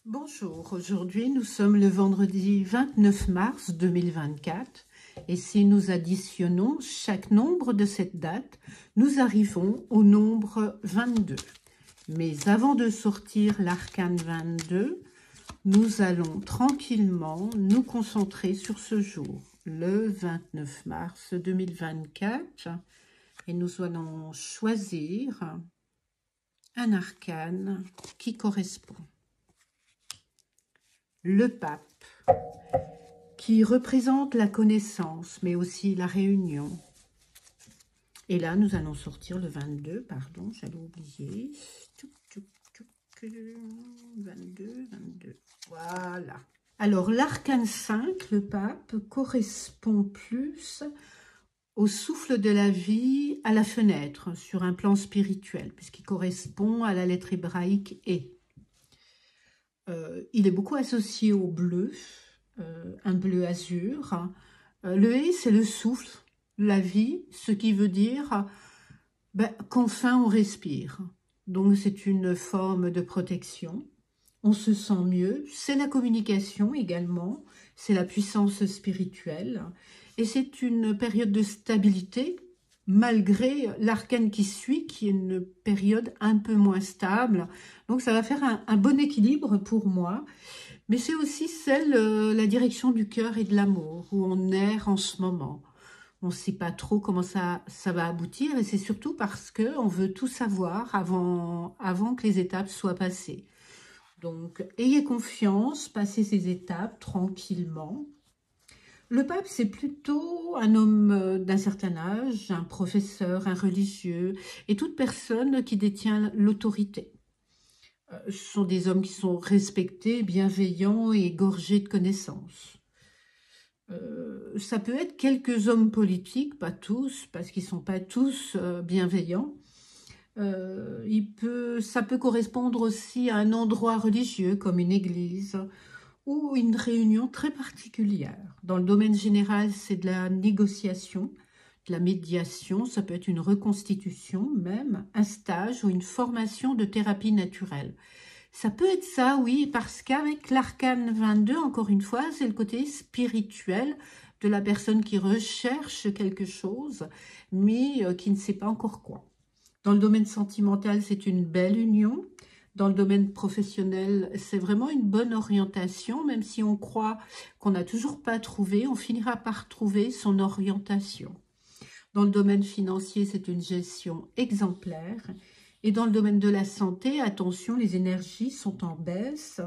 Bonjour, aujourd'hui nous sommes le vendredi 29 mars 2024 et si nous additionnons chaque nombre de cette date, nous arrivons au nombre 22. Mais avant de sortir l'arcane 22, nous allons tranquillement nous concentrer sur ce jour, le 29 mars 2024, et nous allons choisir un arcane qui correspond. Le pape, qui représente la connaissance, mais aussi la réunion. Et là, nous allons sortir le 22, pardon, j'allais oublier. 22, voilà. Alors, l'arcane 5, le pape, correspond plus au souffle de la vie, à la fenêtre, sur un plan spirituel, puisqu'il correspond à la lettre hébraïque « et ». Il est beaucoup associé au bleu, un bleu azur. Le et, c'est le souffle, la vie, ce qui veut dire qu'enfin on respire. Donc c'est une forme de protection. On se sent mieux. C'est la communication également. C'est la puissance spirituelle. Et c'est une période de stabilité, malgré l'arcane qui suit, qui est une période un peu moins stable. Donc ça va faire un bon équilibre pour moi. Mais c'est aussi la direction du cœur et de l'amour, où on erre en ce moment. On ne sait pas trop comment ça va aboutir, et c'est surtout parce qu'on veut tout savoir avant que les étapes soient passées. Donc, ayez confiance, passez ces étapes tranquillement. Le pape, c'est plutôt un homme d'un certain âge, un professeur, un religieux, et toute personne qui détient l'autorité. Ce sont des hommes qui sont respectés, bienveillants et gorgés de connaissances. Ça peut être quelques hommes politiques, pas tous, parce qu'ils ne sont pas tous bienveillants. Ça peut correspondre aussi à un endroit religieux, comme une église, ou une réunion très particulière. Dans le domaine général, c'est de la négociation, de la médiation, ça peut être une reconstitution même, un stage ou une formation de thérapie naturelle. Ça peut être ça, oui, parce qu'avec l'arcane 22, encore une fois, c'est le côté spirituel de la personne qui recherche quelque chose, mais qui ne sait pas encore quoi. Dans le domaine sentimental, c'est une belle union. Dans le domaine professionnel, c'est vraiment une bonne orientation, même si on croit qu'on n'a toujours pas trouvé, on finira par trouver son orientation. Dans le domaine financier, c'est une gestion exemplaire. Et dans le domaine de la santé, attention, les énergies sont en baisse.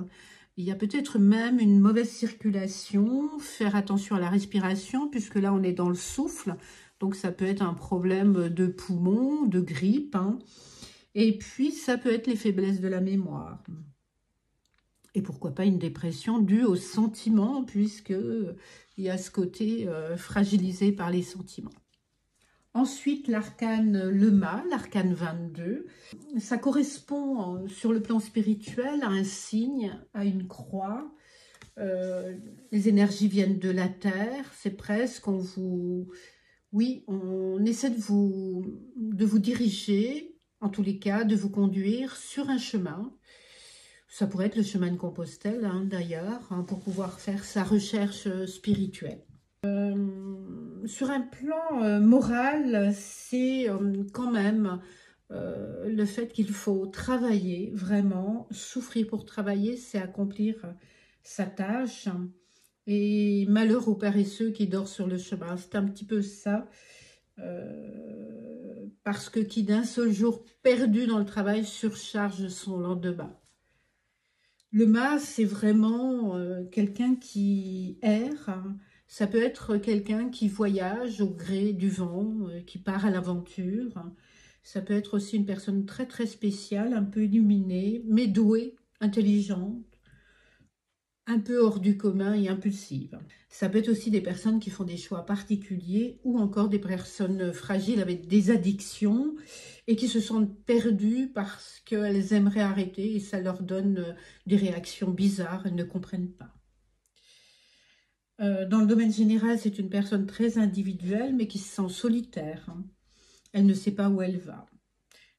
Il y a peut-être même une mauvaise circulation, faire attention à la respiration, puisque là, on est dans le souffle. Donc, ça peut être un problème de poumon, de grippe, hein. Et puis, ça peut être les faiblesses de la mémoire. Et pourquoi pas une dépression due aux sentiments, puisqu'il y a ce côté fragilisé par les sentiments. Ensuite, l'arcane le mât, l'arcane 22, ça correspond sur le plan spirituel à un signe, à une croix. Les énergies viennent de la terre, c'est presque, on essaie de vous diriger, en tous les cas, de vous conduire sur un chemin. Ça pourrait être le chemin de Compostelle, hein, d'ailleurs, hein, pour pouvoir faire sa recherche spirituelle. Sur un plan moral, c'est quand même le fait qu'il faut travailler, vraiment. Souffrir pour travailler, c'est accomplir sa tâche. Et malheur aux paresseux qui dort sur le chemin. C'est un petit peu ça. Parce que qui d'un seul jour perdu dans le travail surcharge son lendemain. Le mât, c'est vraiment quelqu'un qui erre, hein. Ça peut être quelqu'un qui voyage au gré du vent, qui part à l'aventure. Ça peut être aussi une personne très très spéciale, un peu illuminée, mais douée, intelligente, un peu hors du commun et impulsive. Ça peut être aussi des personnes qui font des choix particuliers ou encore des personnes fragiles avec des addictions et qui se sentent perdues parce qu'elles aimeraient arrêter et ça leur donne des réactions bizarres, elles ne comprennent pas. Dans le domaine général, c'est une personne très individuelle mais qui se sent solitaire, hein. Elle ne sait pas où elle va.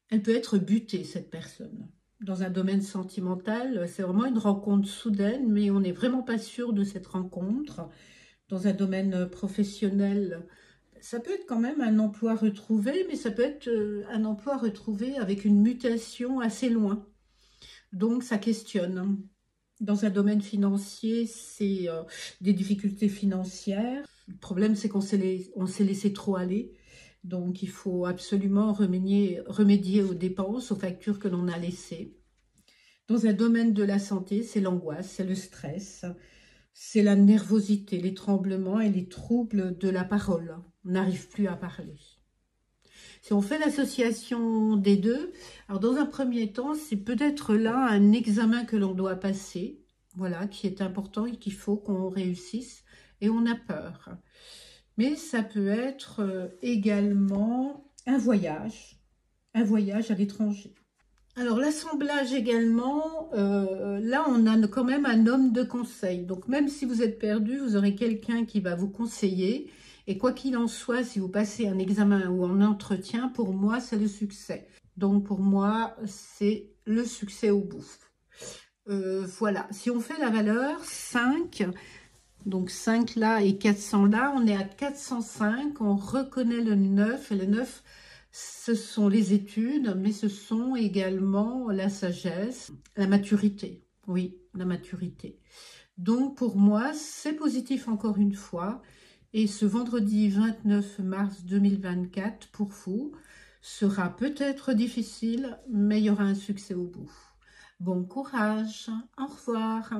Elle peut être butée, cette personne. dans un domaine sentimental. C'est vraiment une rencontre soudaine, mais on n'est vraiment pas sûr de cette rencontre. Dans un domaine professionnel, ça peut être quand même un emploi retrouvé, mais ça peut être un emploi retrouvé avec une mutation assez loin. Donc, ça questionne. Dans un domaine financier, c'est des difficultés financières. Le problème, c'est qu'on s'est laissé trop aller. Donc, il faut absolument remédier aux dépenses, aux factures que l'on a laissées. Dans un domaine de la santé, c'est l'angoisse, c'est le stress, c'est la nervosité, les tremblements et les troubles de la parole. On n'arrive plus à parler. Si on fait l'association des deux, alors dans un premier temps, c'est peut-être là un examen que l'on doit passer, voilà, qui est important et qu'il faut qu'on réussisse, et on a peur. Mais ça peut être également un voyage à l'étranger. Alors l'assemblage également, là on a quand même un homme de conseil. Donc même si vous êtes perdu, vous aurez quelqu'un qui va vous conseiller. Et quoi qu'il en soit, si vous passez un examen ou un entretien, pour moi c'est le succès. Donc pour moi c'est le succès au bout. Voilà, si on fait la valeur 5, donc 5 là et 400 là, on est à 405, on reconnaît le 9 et le 9, ce sont les études, mais ce sont également la sagesse, la maturité. Oui, la maturité. Donc, pour moi, c'est positif encore une fois. Et ce vendredi 29 mars 2024, pour vous, sera peut-être difficile, mais il y aura un succès au bout. Bon courage, au revoir.